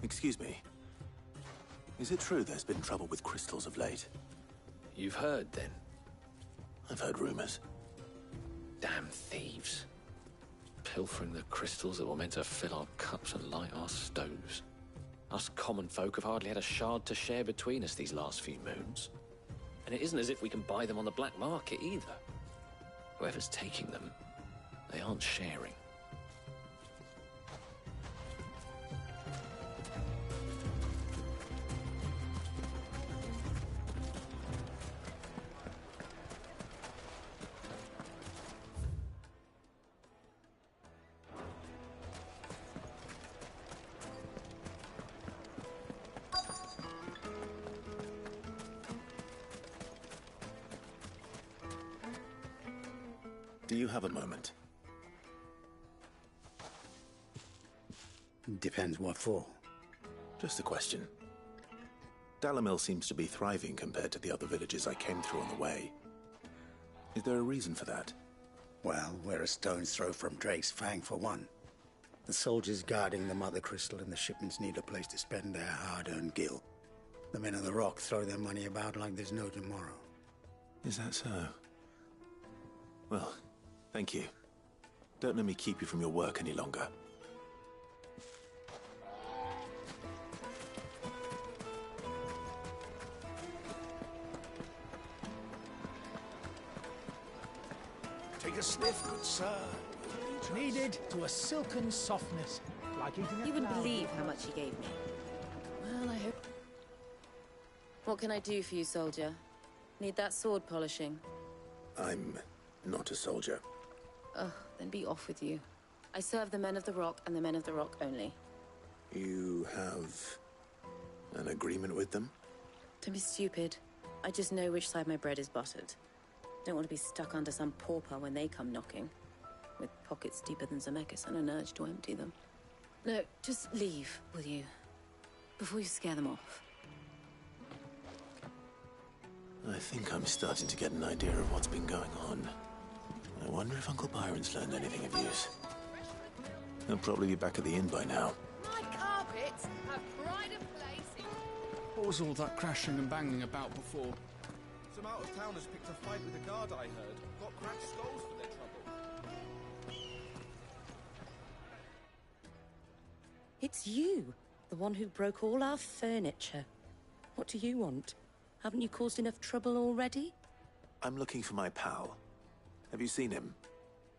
Excuse me. Is it true there's been trouble with crystals of late? You've heard, then? I've heard rumors. Damn thieves. Pilfering the crystals that were meant to fill our cups and light our stoves. Us common folk have hardly had a shard to share between us these last few moons. And it isn't as if we can buy them on the black market either. Whoever's taking them, they aren't sharing. Do you have a moment? Depends what for. Just a question. Dalimil seems to be thriving compared to the other villages I came through on the way. Is there a reason for that? Well, we're a stone's throw from Drake's Fang for one. The soldiers guarding the Mother Crystal and the shipments need a place to spend their hard-earned gil. The men of the Rock throw their money about like there's no tomorrow. Is that so? Well, thank you. Don't let me keep you from your work any longer. Take a sniff, good sir. Kneaded to a silken softness, like eating a You wouldn't flower. believe how much he gave me. Well, I hope... What can I do for you, soldier? Need that sword polishing? I'm not a soldier. Ugh, then be off with you. I serve the men of the Rock and the men of the Rock only. You have an agreement with them? Don't be stupid. I just know which side my bread is buttered. Don't want to be stuck under some pauper when they come knocking. With pockets deeper than Zemeckis and an urge to empty them. No, just leave, will you? Before you scare them off. I think I'm starting to get an idea of what's been going on. I wonder if Uncle Byron's learned anything of use. He'll probably be back at the inn by now. My carpets have pride of place. What was all that crashing and banging about before? Some out-of-towners picked a fight with a guard, I heard. Got cracked skulls for their trouble. It's you, the one who broke all our furniture. What do you want? Haven't you caused enough trouble already? I'm looking for my pal. Have you seen him?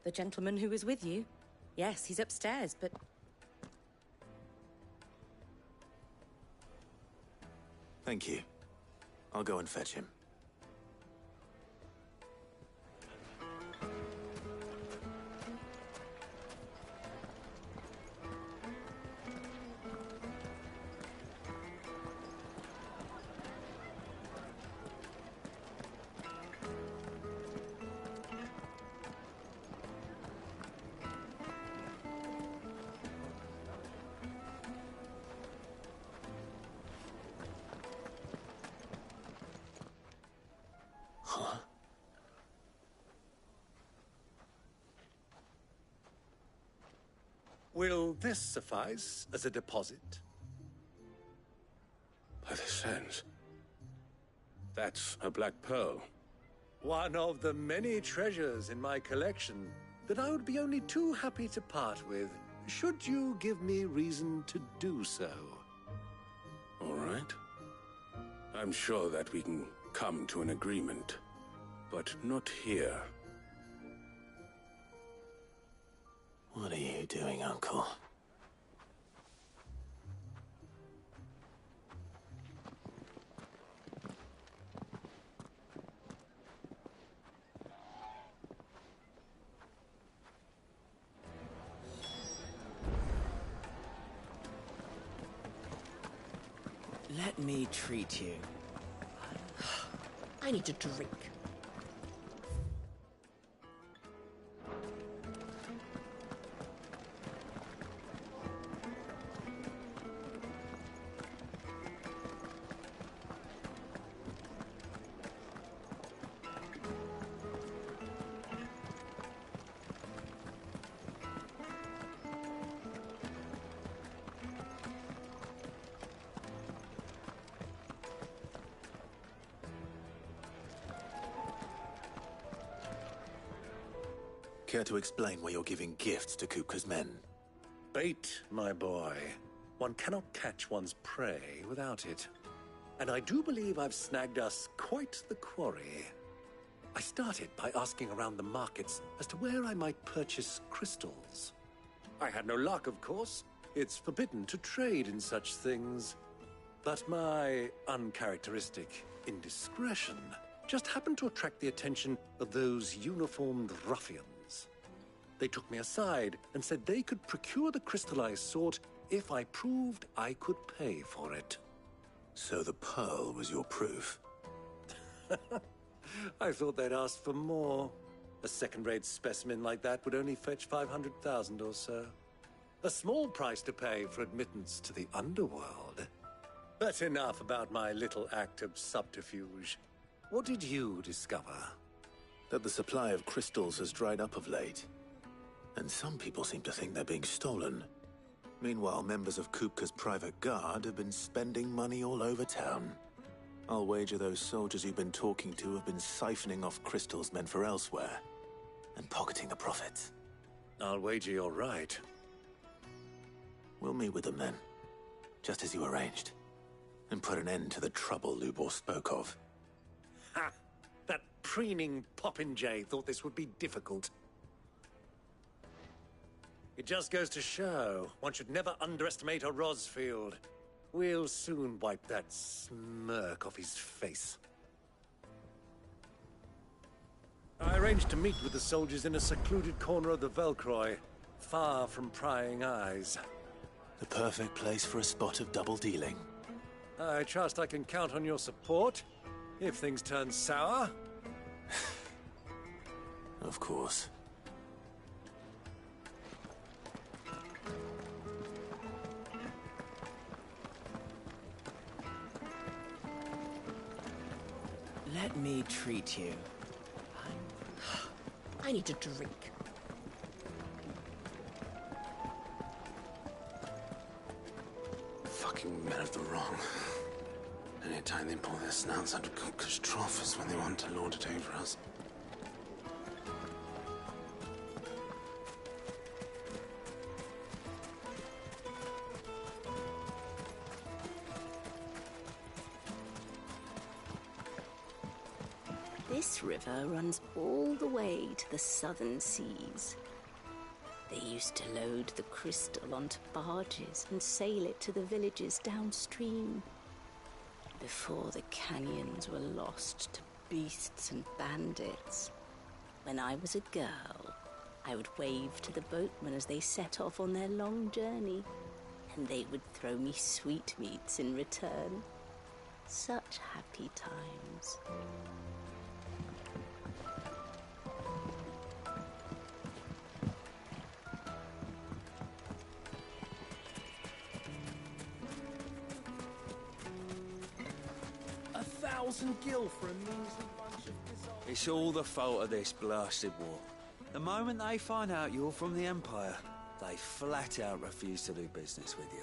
The gentleman who was with you? Yes, he's upstairs, but... Thank you. I'll go and fetch him. Huh? Will this suffice as a deposit? By the sands. That's a black pearl. One of the many treasures in my collection that I would be only too happy to part with, should you give me reason to do so. All right. I'm sure that we can come to an agreement, but not here. What are you doing, Uncle? Let me treat you. I need to drink. Care to explain why you're giving gifts to Kupka's men? Bait, my boy. One cannot catch one's prey without it. And I do believe I've snagged us quite the quarry. I started by asking around the markets as to where I might purchase crystals. I had no luck, of course. It's forbidden to trade in such things. But my uncharacteristic indiscretion just happened to attract the attention of those uniformed ruffians. They took me aside and said they could procure the crystal I sought if I proved I could pay for it. So the pearl was your proof? I thought they'd asked for more. A second-rate specimen like that would only fetch 500,000 or so. A small price to pay for admittance to the underworld. But enough about my little act of subterfuge. What did you discover? That the supply of crystals has dried up of late. And some people seem to think they're being stolen. Meanwhile, members of Kupka's private guard have been spending money all over town. I'll wager those soldiers you've been talking to have been siphoning off crystals meant for elsewhere, and pocketing the profits. I'll wager you're right. We'll meet with them then, just as you arranged, and put an end to the trouble Lubor spoke of. Ha! That preening popinjay thought this would be difficult. It just goes to show, one should never underestimate a Rosfield. We'll soon wipe that smirk off his face. I arranged to meet with the soldiers in a secluded corner of the Velcroy, far from prying eyes. The perfect place for a spot of double dealing. I trust I can count on your support, if things turn sour. Of course. Let me treat you. I need a drink. Fucking men of the wrong. Any time they pull their snouts out of Kupka's trough is when they want to lord it over us. This river runs all the way to the southern seas. They used to load the crystal onto barges and sail it to the villages downstream. Before the canyons were lost to beasts and bandits. When I was a girl, I would wave to the boatmen as they set off on their long journey, and they would throw me sweetmeats in return. Such happy times. Gil for a measly bunch of dissolved... It's all the fault of this blasted war. The moment they find out you're from the Empire, they flat out refuse to do business with you.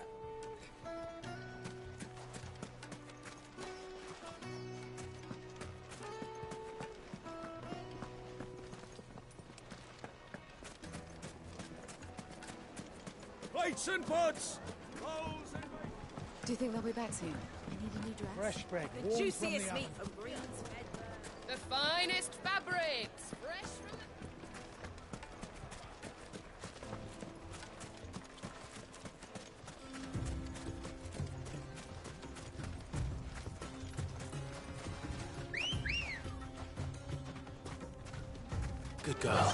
Plates and pots! Do you think they'll be back soon? I need a new dress. Fresh bread, The warm juiciest from the meat oven. from Green's Fed. The finest fabrics, fresh from the... Good girl.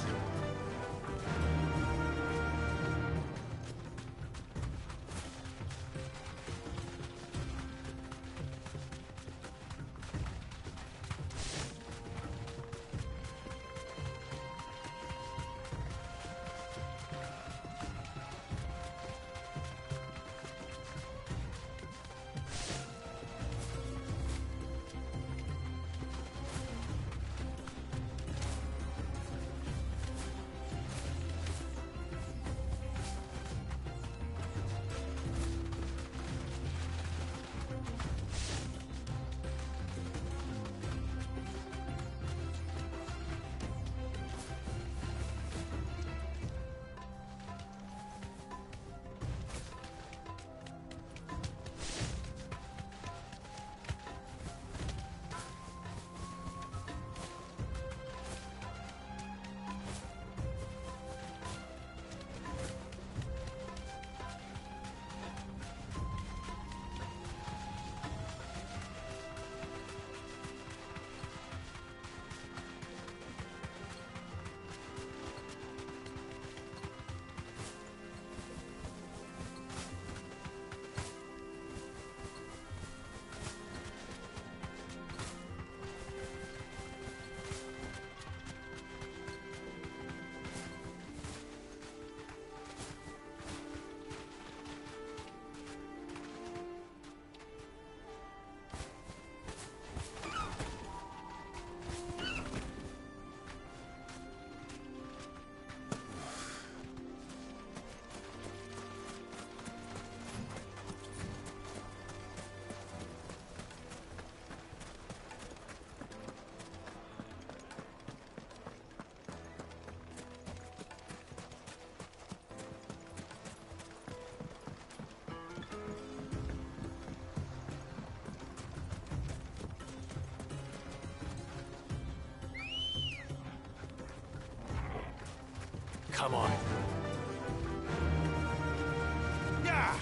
Come on. Yeah!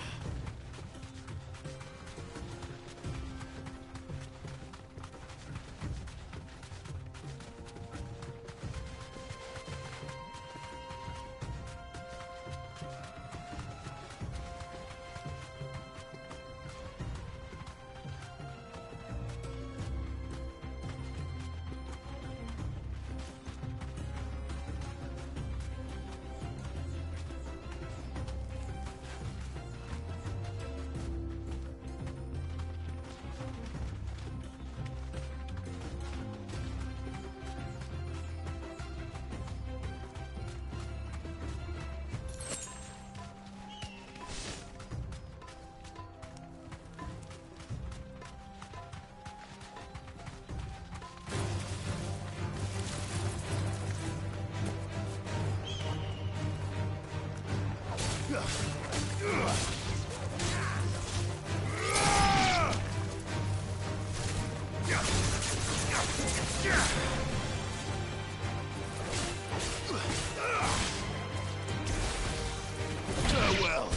Farewell.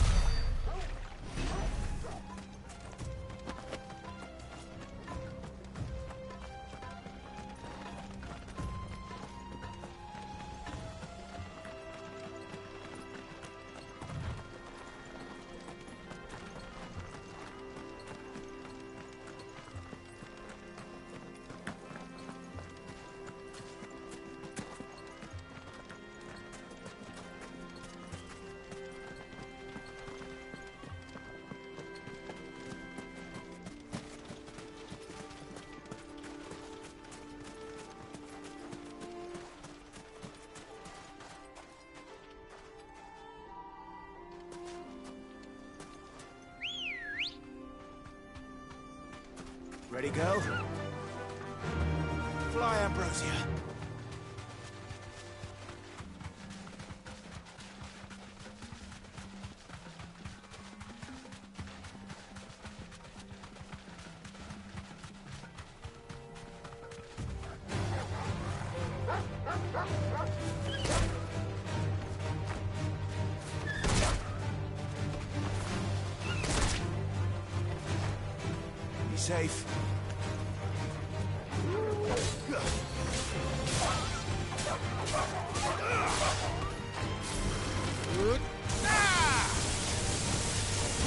Ready, go? Fly, Ambrosia. Be safe.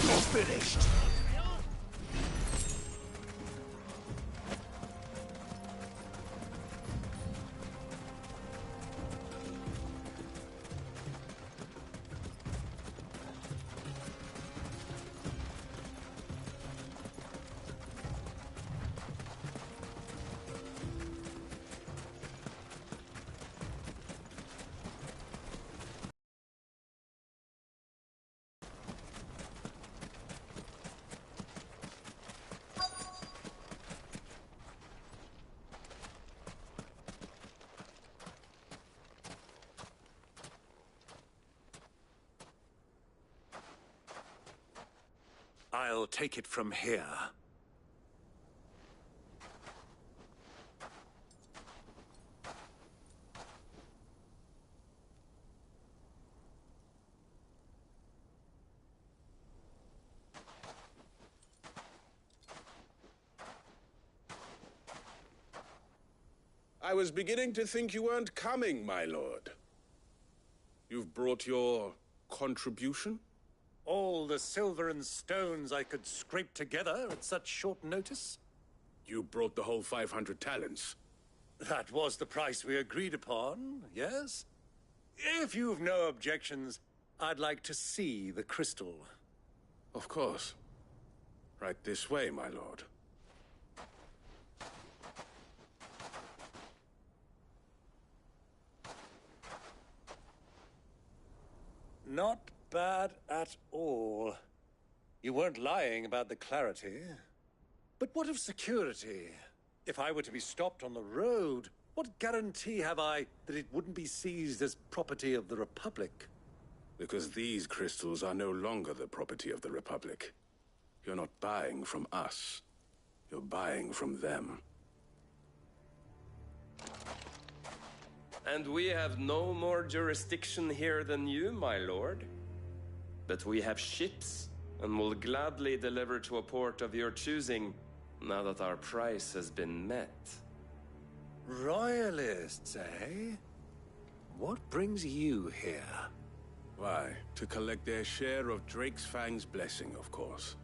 You're finished. I'll take it from here. I was beginning to think you weren't coming, my lord. You've brought your contribution? All the silver and stones I could scrape together at such short notice? You brought the whole 500 talents. That was the price we agreed upon, yes? If you've no objections, I'd like to see the crystal. Of course. Right this way, my lord. Not bad at all. You weren't lying about the clarity. But what of security? If I were to be stopped on the road, what guarantee have I that it wouldn't be seized as property of the Republic? Because these crystals are no longer the property of the Republic. You're not buying from us. You're buying from them. And we have no more jurisdiction here than you, my lord. But we have ships, and will gladly deliver to a port of your choosing, now that our price has been met. Royalists, eh? What brings you here? Why, to collect their share of Drake's Fang's blessing, of course.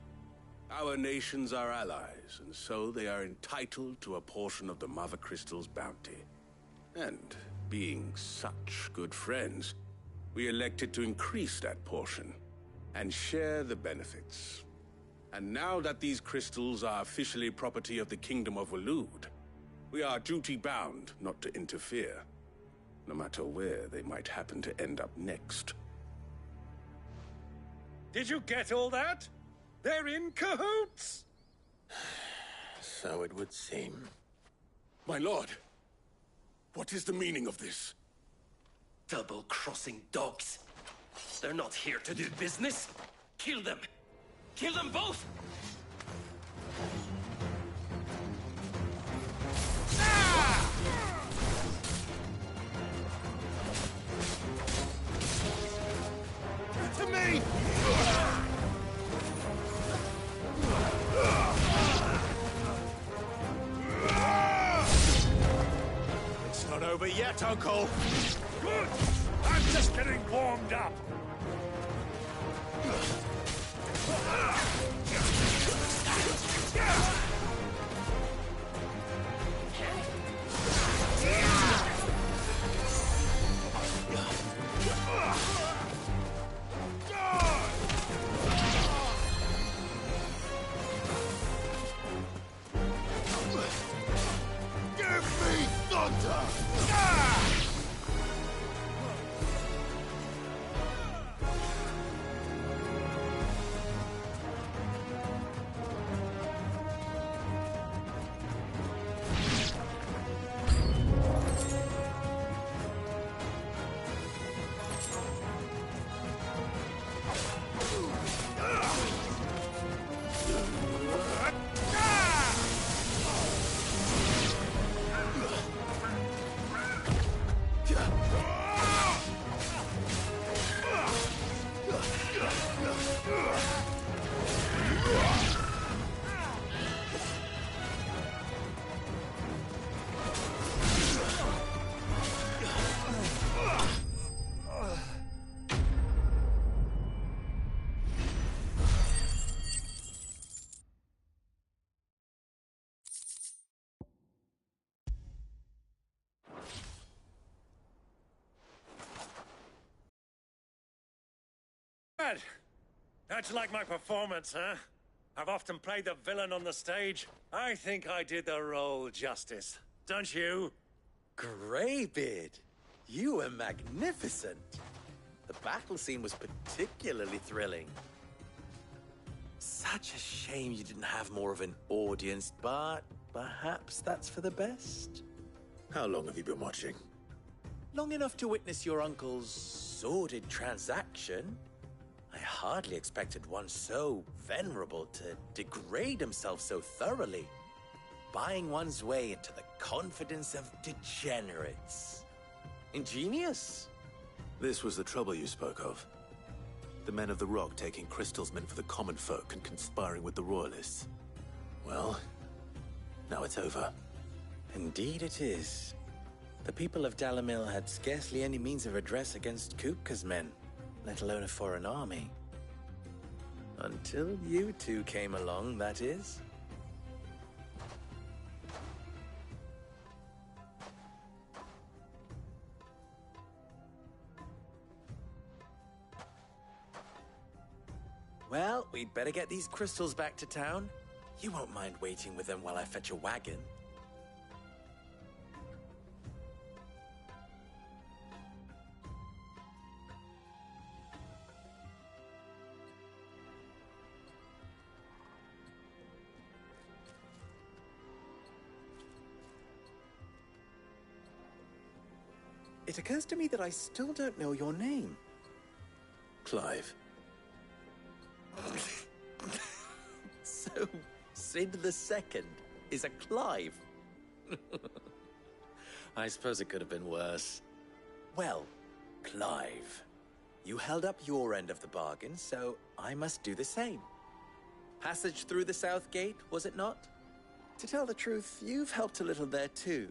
Our nations are allies, and so they are entitled to a portion of the Mother Crystal's bounty. And being such good friends, we elected to increase that portion and share the benefits. And now that these crystals are officially property of the Kingdom of Waloed, we are duty-bound not to interfere, no matter where they might happen to end up next. Did you get all that? They're in cahoots! So it would seem. My lord, what is the meaning of this? Double-crossing dogs. They're not here to do business. Kill them! Kill them both! To me! It's not over yet, Uncle! Good! I'm just getting warmed up! Give me thunder! How'd you like my performance, huh? I've often played the villain on the stage. I think I did the role justice. Don't you? Greybeard, you were magnificent. The battle scene was particularly thrilling. Such a shame you didn't have more of an audience, but perhaps that's for the best. How long have you been watching? Long enough to witness your uncle's sordid transaction. I hardly expected one so venerable to degrade himself so thoroughly, buying one's way into the confidence of degenerates. Ingenious. This was the trouble you spoke of. The men of the Rock taking crystals meant for the common folk and conspiring with the Royalists. Well, now it's over. Indeed it is. The people of Dalamil had scarcely any means of redress against Kupka's men, let alone a foreign army. Until you two came along, that is. Well, we'd better get these crystals back to town. You won't mind waiting with them while I fetch a wagon. It occurs to me that I still don't know your name. Clive. So, Sid the Second is a Clive? I suppose it could have been worse. Well, Clive, you held up your end of the bargain, so I must do the same. Passage through the South Gate, was it not? To tell the truth, you've helped a little there too.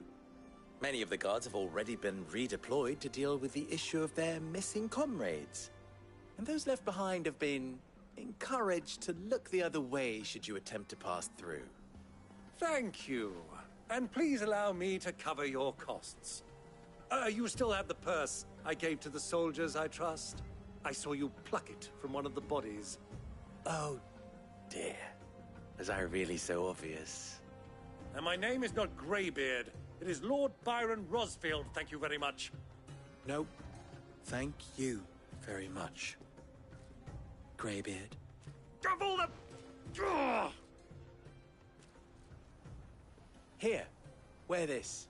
Many of the guards have already been redeployed to deal with the issue of their missing comrades. And those left behind have been encouraged to look the other way should you attempt to pass through. Thank you. And please allow me to cover your costs. You still have the purse I gave to the soldiers, I trust? I saw you pluck it from one of the bodies. Oh, dear. Was I really so obvious? And my name is not Greybeard. It is Lord Byron Rosfield, thank you very much. No, thank you very much, Greybeard. Of all the... Ugh! Here, wear this.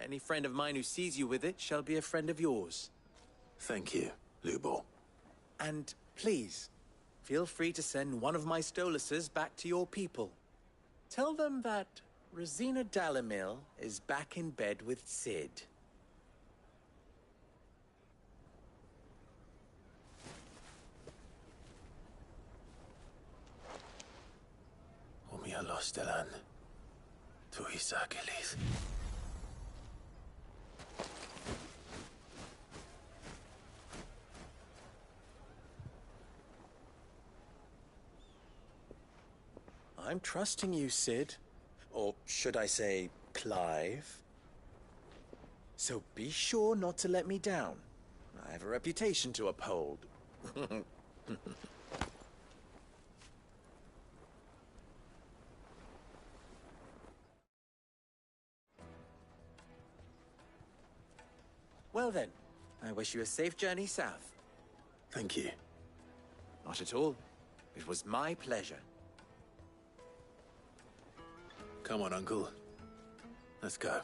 Any friend of mine who sees you with it shall be a friend of yours. Thank you, Lubor. And please, feel free to send one of my Stoluses back to your people. Tell them that Rosina Dalamil is back in bed with Cid. Omia Lostelan. Tuisa Achilles. I'm trusting you, Cid. Or should I say, Clive? So be sure not to let me down. I have a reputation to uphold. Well then, I wish you a safe journey south. Thank you. Not at all. It was my pleasure. Come on, Uncle. Let's go.